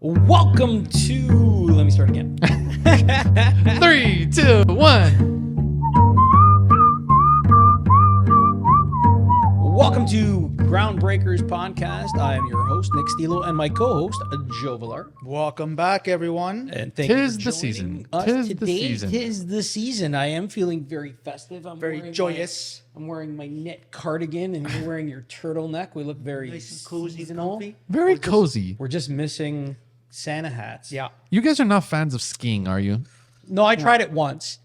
Welcome to. Let me start again. 3, 2, 1. Welcome to Groundbreakers podcast. I am your host, Nick Stilo, and my co-host, Joe Villar. Welcome back, everyone. And thank you Tis for the joining season. us Tis the today. season. Tis the season. I am feeling very festive. I'm Very wearing joyous. I'm wearing my knit cardigan, and you're wearing your turtleneck. We look very Nice and cozy, seasonal. comfy. Very cozy. We're just missing Santa hats. Yeah. You guys are not fans of skiing, are you? No, I tried it once,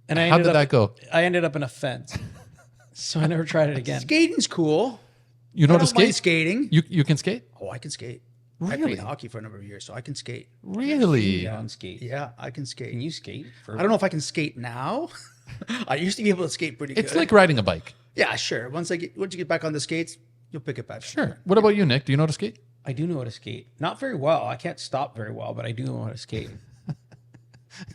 and How did that go? I ended up in a fence, so I never tried it again. Skating's cool. You know I how to don't mind skate? skating. You can skate? Oh, I can skate. I Really? played hockey for a number of years, so I can skate. Really? On skate. Yeah, I can skate. Can you skate? I don't know if I can skate now. I used to be able to skate pretty good. It's like riding a bike. Yeah, sure. Once you get back on the skates, you'll pick it back. Sure. What about you, Nick? Do you know how to skate? I do know how to skate. Not very well. I can't stop very well, but I do know how to skate.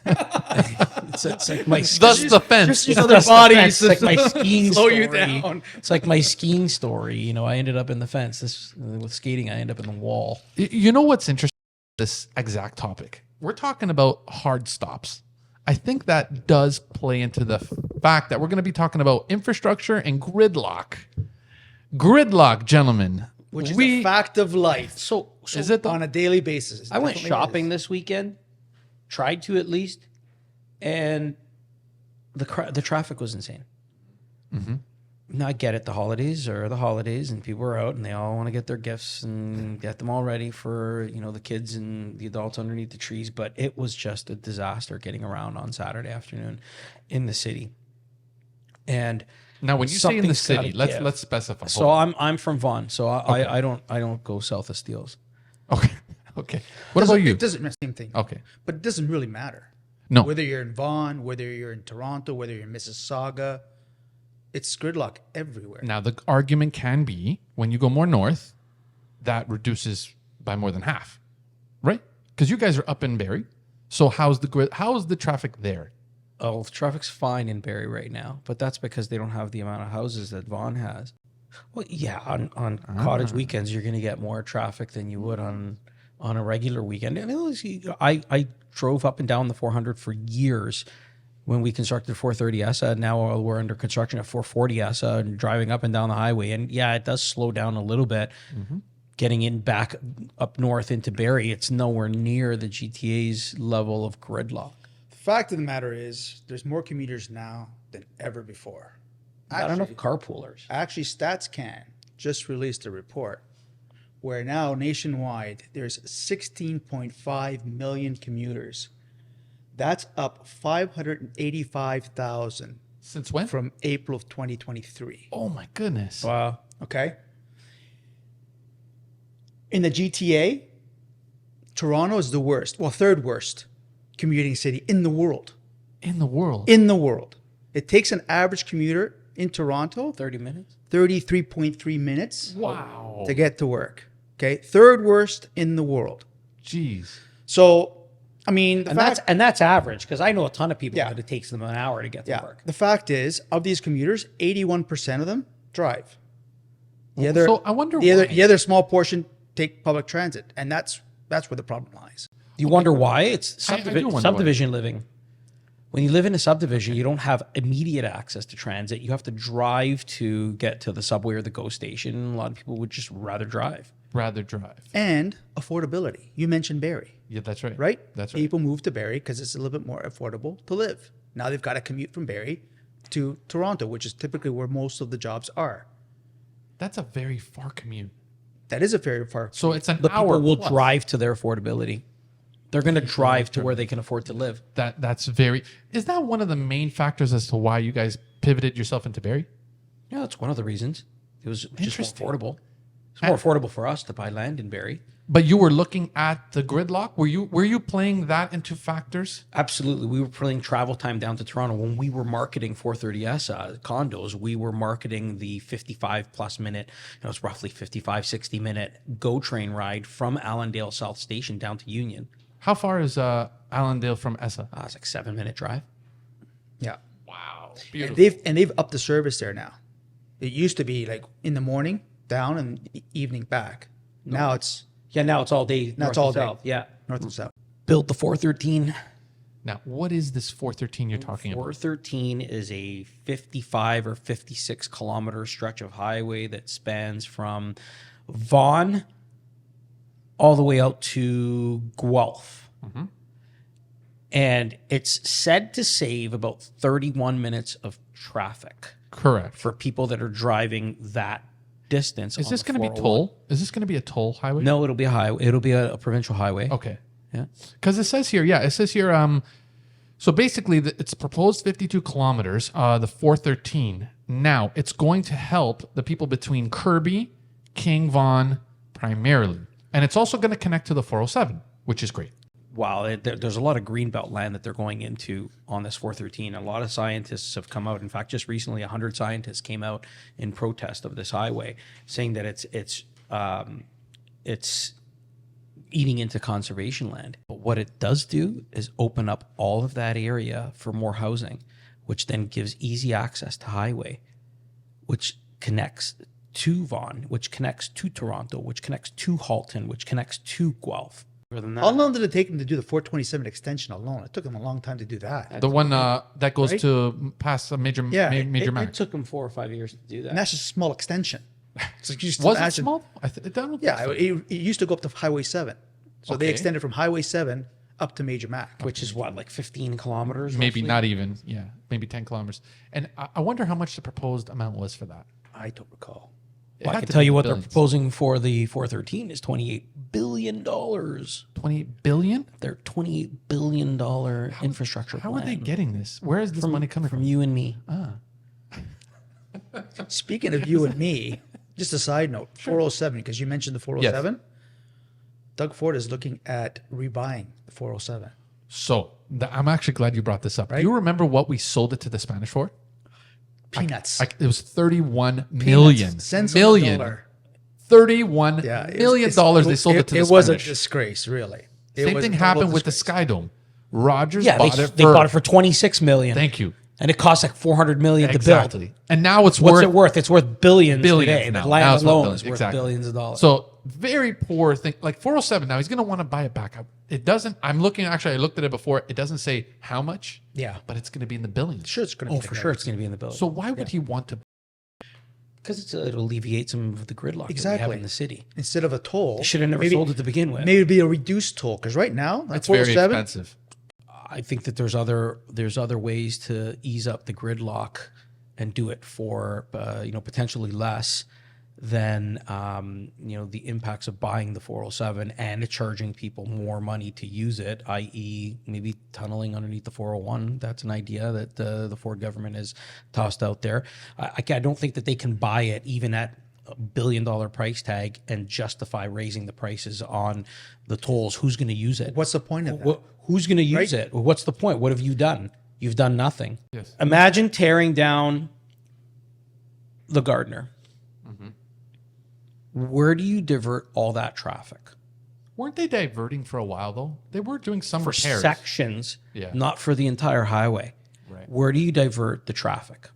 it's like my Thus the fence. Just other bodies. It's like my skiing slow story. you down. It's like my skiing story. You know, I ended up in the fence. With skating, I end up in the wall. You know what's interesting? This exact topic. We're talking about hard stops. I think that does play into the fact that we're going to be talking about infrastructure and gridlock. Gridlock, gentlemen. Which is a fact of life. So Is it though? On a daily basis. I went Definitely shopping is. this weekend, tried to at least, and the traffic was insane. Mm-hmm. Now I get it. The holidays are the holidays, and people are out, and they all want to get their gifts and get them all ready for the kids and the adults underneath the trees. But it was just a disaster getting around on Saturday afternoon in the city. And Now, when you say in the something's city, gotta give. let's specify. So I'm from Vaughan, so I don't go south of Steeles. Okay. Okay. What about you? It doesn't same thing. Okay. But it doesn't really matter. No. Whether you're in Vaughan, whether you're in Toronto, whether you're in Mississauga, it's gridlock everywhere. Now, the argument can be when you go more north, that reduces by more than half, right? Because you guys are up in Barrie. So how's the traffic there? Oh, the traffic's fine in Barrie right now, but that's because they don't have the amount of houses that Vaughan has. Well, yeah, on cottage weekends, you're going to get more traffic than you would on a regular weekend. I mean, I drove up and down the 400 for years when we constructed 430 ESSA. Now we're under construction at 440 ESSA and driving up and down the highway. And yeah, it does slow down a little bit. Getting in back up north into Barrie, it's nowhere near the GTA's level of gridlock. The fact of the matter is, there's more commuters now than ever before. Not enough carpoolers. Actually, StatsCan just released a report where now nationwide there's 16.5 million commuters. That's up 585,000 Since when? from April of 2023. Oh my goodness. Wow. Okay. In the GTA, Toronto is the worst, well, third worst commuting city in the world. In the world. In the world. It takes an average commuter in Toronto 30 minutes? 33.3 minutes Wow. to get to work. Okay. Third worst in the world. Jeez. So, I mean, That's average, because I know a ton of people Yeah. that it takes them an hour to get to work. the fact is, of these commuters, 81% of them drive. So I wonder the why. other small portion take public transit, and that's where the problem lies. You wonder why? It's I do wonder why. subdivision living. When you live in a subdivision, you don't have immediate access to transit. You have to drive to get to the subway or the GO station. A lot of people would just rather drive. Rather drive. And affordability. You mentioned Barrie, Yeah, that's right. right? That's right. People move to Barrie because it's a little bit more affordable to live. Now they've got to commute from Barrie to Toronto, which is typically where most of the jobs are. That's a very far commute. That is a very far. So it's an But hour. people will plus. drive to their affordability. They're going to drive to where they can afford to live. That's very. Is that one of the main factors as to why you guys pivoted yourself into Barrie? Yeah, that's one of the reasons. It was just more Interesting. affordable. It's more affordable for us to buy land in Barrie. But you were looking at the gridlock. Were you playing that into factors? Absolutely. We were putting travel time down to Toronto. When we were marketing 430S condos, we were marketing the 55 plus minute, it's roughly 55, 60 minute GO train ride from Allendale South Station down to Union. How far is Allendale from ESSA? It's like 7-minute drive. Yeah. Wow. And Beautiful. they've upped the service there now. It used to be like in the morning down and evening back. Now it's Yeah, now it's all day. Now it's north and all day. south. Yeah. North and south. Built the 413. Now, what is this 413 you're talking about? 413 is a 55 or 56 kilometer stretch of highway that spans from Vaughan all the way out to Guelph. And it's said to save about 31 minutes of traffic Correct. for people that are driving that distance. Is on this the going to be 401. toll? Is this going to be a toll highway? No, it'll be a highway. It'll be a provincial highway. Okay. Yeah. Because it says here, so basically it's proposed 52 kilometers, the 413. Now, it's going to help the people between Kirby, King, Vaughan, primarily. And it's also going to connect to the 407, which is great. Wow, there's a lot of greenbelt land that they're going into on this 413. A lot of scientists have come out. In fact, just recently, 100 scientists came out in protest of this highway, saying that it's eating into conservation land. But what it does do is open up all of that area for more housing, which then gives easy access to highway, which connects to Vaughan, which connects to Toronto, which connects to Halton, which connects to Guelph. How long did it take them to do the 427 extension alone? It took them a long time to do that. The one that goes Right? to past a major It max. took them 4 or 5 years to do And that. that's just a small extension. So you just Was it imagine- small? It don't Yeah, think so. it used to go up to Highway 7. So they Okay. extended from Highway 7 up to Major Mac. Which is what, like 15 kilometers? Maybe roughly? not even. Yeah, maybe 10 kilometers. And I wonder how much the proposed amount was for that. I don't recall. It Well, I had can to tell be you in what billions. they're proposing for the 413 is $28 billion. 28 billion? Their $28 billion infrastructure How plan. are they getting this? Where is this money coming from from? you and me? Speaking of you and me, just a side note, 407, because you mentioned the 407. Doug Ford is looking at rebuying the 407. So I'm actually glad you brought this up. Right? Do you remember what we sold it to the Spanish for? Peanuts. It was 31 million. Cents on the Million. dollar. 31 Yeah, million dollars they sold it to the It was a Spanish. disgrace, really. It Same was thing a total happened with the disgrace. Sky Dome. Rogers Yeah, bought they bought it for $26 million. Thank you. And it cost like $400 million to build. Exactly. And now it's What's worth it worth? It's worth billions today. now. The Now land it's worth alone billions. is worth Exactly. billions of dollars. So very poor thing. Like 407 now, he's going to want to buy it back. It doesn't. I looked at it before. It doesn't say how much. Yeah. But it's going to be in the billions. Sure, it's going to Oh, be for sure it's going to be in the bill. So why would he want to? Because it'll alleviate some of the gridlock that we have Exactly. in the city. Instead of a toll. They should have never maybe- sold it to begin with. Maybe it'd be a reduced toll, because right now, that It's very 407, expensive. I think that there's other ways to ease up the gridlock and do it for potentially less than the impacts of buying the 407 and charging people more money to use it, i.e. maybe tunneling underneath the 401. That's an idea that the Ford government has tossed out there. I don't think that they can buy it even at $1 billion price tag and justify raising the prices on the tolls. Who's going to use it? what's the point of that? Who's going to use Right? it? What's the point? What have you done? You've done nothing. Yes. Imagine tearing down the Gardner. Where do you divert all that traffic? Weren't they diverting for a while though? They were doing some For repairs. sections, Yeah. not for the entire highway. Right. Where do you divert the traffic?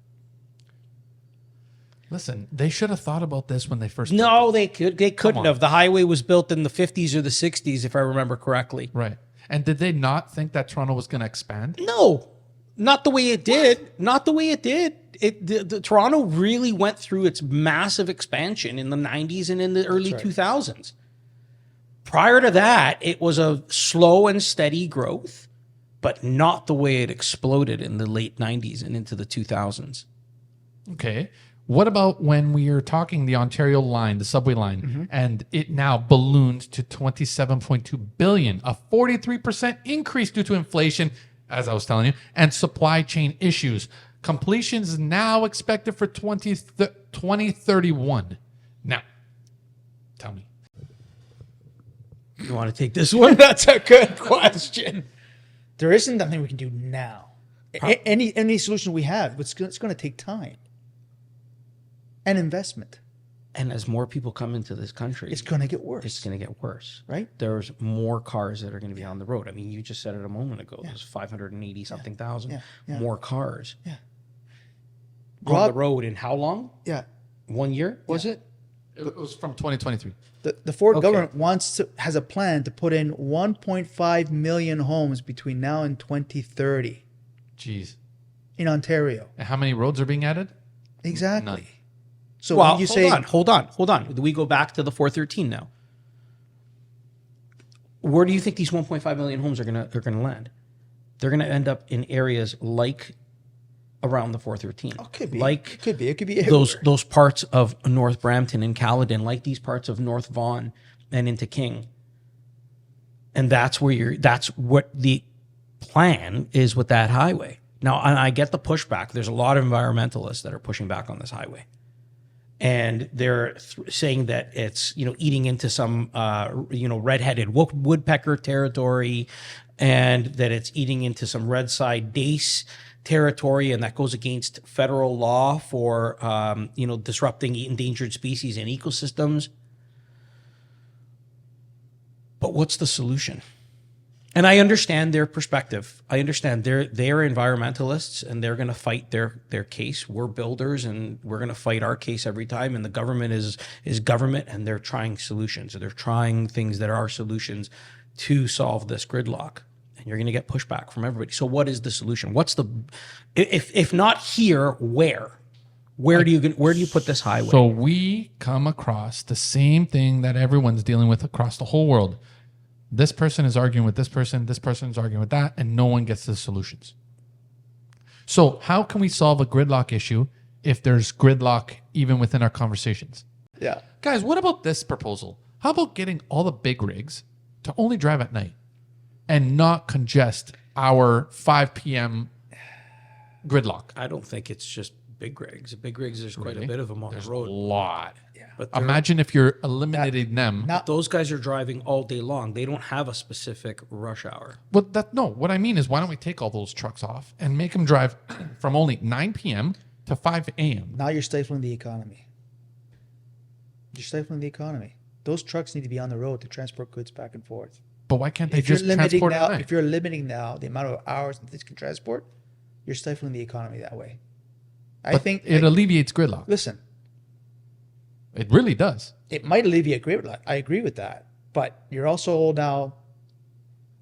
Listen, they should have thought about this when they first. built No, they couldn't on. have. The highway was built in the 50s or the 60s, if I remember correctly. it. Right. And did they not think that Toronto was going to expand? No, not the way it did. Not the way it did. The Toronto really went through its massive expansion in the 90s and in the early 2000s. Prior to that, it was a slow and steady growth, but not the way it exploded in the late 90s and into the 2000s. Okay. What about when we are talking the Ontario line, the subway line, and it now ballooned to 27.2 billion, a 43% increase due to inflation, as I was telling you, and supply chain issues. Completions now expected for 2031. Now, tell me. You want to take this one? That's a good question. There isn't nothing we can do now. Any solution we have, it's going to take time and investment. And as more people come into this country, It's going to get worse. it's going to get worse. Right? There's more cars that are going to be on the road. I mean, you just said it a moment ago. There's 580 something thousand Yeah. more cars on Rob- the road in how long? Yeah. 1 year, was it? It was from 2023. The Ford Okay. government has a plan to put in 1.5 million homes between now and 2030 Jeez. in Ontario. And how many roads are being added? Exactly. None. So Well, when you say hold on. Do we go back to the 413 now? Where do you think these 1.5 million homes are gonna land? They're gonna end up in areas like around the 413. could be. Like It could be everywhere. those parts of North Brampton and Caledon, like these parts of North Vaughan and into King. And that's what the plan is with that highway. Now, and I get the pushback. There's a lot of environmentalists that are pushing back on this highway. And they're saying that it's, eating into some, red-headed woodpecker territory, and that it's eating into some red-side dace territory, and that goes against federal law for, disrupting endangered species and ecosystems. But what's the solution? And I understand their perspective. I understand they're environmentalists, and they're going to fight their case. We're builders, and we're going to fight our case every time. And the government is government, and they're trying solutions. They're trying things that are solutions to solve this gridlock. And you're going to get pushback from everybody. So what is the solution? What's the if not here, where? Where do you put this highway? So we come across the same thing that everyone's dealing with across the whole world. This person is arguing with this person is arguing with that, and no one gets the solutions. So how can we solve a gridlock issue if there's gridlock even within our conversations? Yeah. Guys, what about this proposal? How about getting all the big rigs to only drive at night and not congest our 5 p.m. gridlock? I don't think it's just big rigs. Big rigs, there's quite Really? a bit of them on There's the a road. lot. But Imagine if you're eliminating them. those guys are driving all day long. They don't have a specific rush hour. What I mean is, why don't we take all those trucks off and make them drive from only 9 p.m. to 5 a.m.? Now you're stifling the economy. You're stifling the economy. Those trucks need to be on the road to transport goods back and forth. But why can't they If you're just limiting transport now, at night? if you're limiting now the amount of hours that this can transport, you're stifling the economy that way. I But think it alleviates gridlock. listen, It really does. it might alleviate gridlock. I agree with that, but you're also now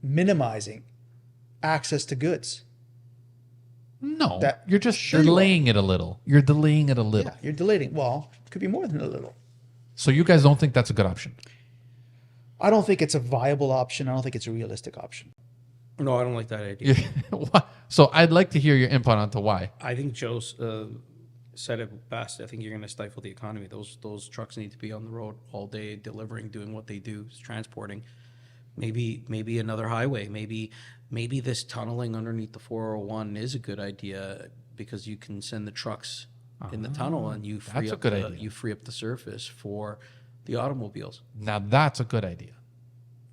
minimizing access to goods. No, That- you're just sure you delaying it a little. You're delaying it a little. Yeah, you're delaying. Well, it could be more than a little. So you guys don't think that's a good option? I don't think it's a viable option. I don't think it's a realistic option. No, I don't like that idea. Why? So I'd like to hear your input onto why. I think Joe said it best. I think you're going to stifle the economy. Those trucks need to be on the road all day, delivering, doing what they do, transporting. Maybe another highway. Maybe this tunneling underneath the 401 is a good idea, because you can send the trucks in the tunnel, and you free that's a up good idea. you free up the surface for the automobiles. Now that's a good idea.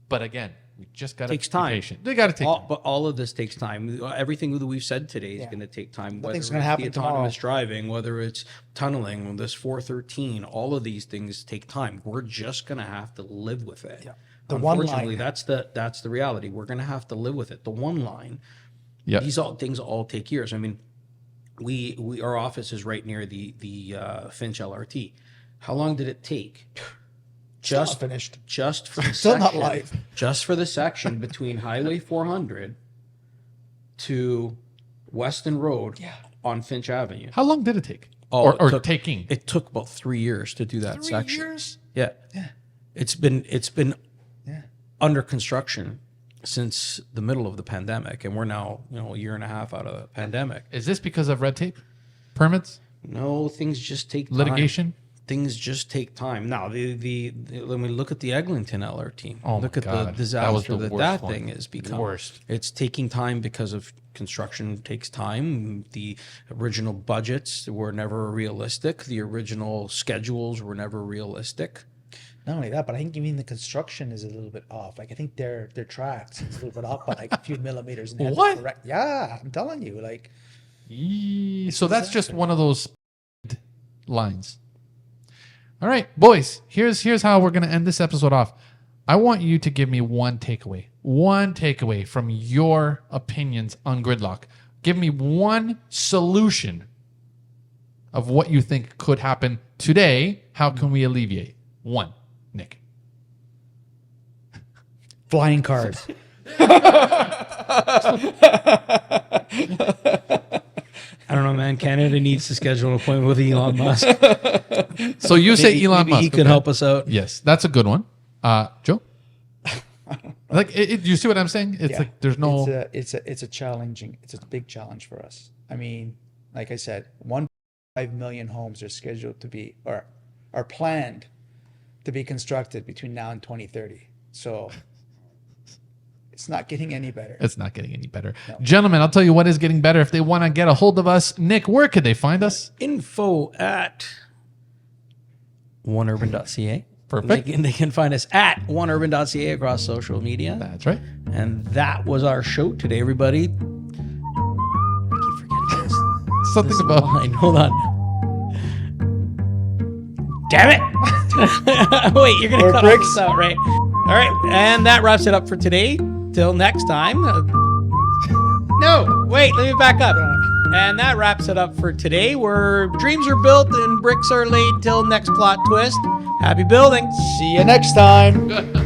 But again, we just got to Takes be time. patient. They got to take time. But all of this takes time. Everything that we've said today is Yeah. going to take time. Nothing's Whether gonna it's happen the tomorrow. autonomous driving, whether it's tunneling, this 413, all of these things take time. We're just going to have to live with it. Yeah. The one Unfortunately, line. that's the reality. We're going to have to live with it. The one line. Yeah. These things all take years. I mean, we our office is right near the Finch LRT. How long did it take? Still not finished. Just for the Still not section, live. Just for the section between Highway 400 to Weston Road on Finch Avenue. How long did it take? Oh, or it took- taking? It took about 3 years to do that 3 section. years? Yeah. Yeah. It's been Yeah. under construction since the middle of the pandemic, and we're now a year and a half out of the pandemic. Is this because of red tape? Permits? No, things just take time. Litigation? Things just take time. Now, when we look at the Eglinton LRT, Oh look my at God. the That was disaster the that worst one. thing has become. Worst. It's taking time because of construction takes time. The original budgets were never realistic. The original schedules were never realistic. Not only that, but I think even the construction is a little bit off. Like I think their tracks is a little bit off by like a few millimeters. And they had to What? correct- Yeah, I'm telling you. Like So that's just one of those lines. All right, boys, here's how we're going to end this episode off. I want you to give me one takeaway from your opinions on gridlock. Give me one solution of what you think could happen today. How can we alleviate? 1, Nick. Flying cars. I don't know, man. Canada needs to schedule an appointment with Elon Musk. So you say Elon Maybe Musk. he can help us out. Yes, that's a good one. Joe? Like, you see what I'm saying? It's like there's no... It's a big challenge for us. I mean, like I said, 1.5 million homes are scheduled to be, or are planned to be constructed between now and 2030. So it's not getting any better. It's not getting any better. No. Gentlemen, I'll tell you what is getting better. If they want to get a hold of us, Nick, where could they find us? Info at oneurban.ca. Perfect. They can find us at oneurban.ca across social media. That's right. And that was our show today, everybody. I keep forgetting this. Something about... line. Hold on. Damn it. Wait, you're going to cut bricks. this out, right? All right. And that wraps it up for today. Till next time. No, wait, let me back up. And that wraps it up for today, where dreams are built and bricks are laid till next plot twist. Happy building. See you next time.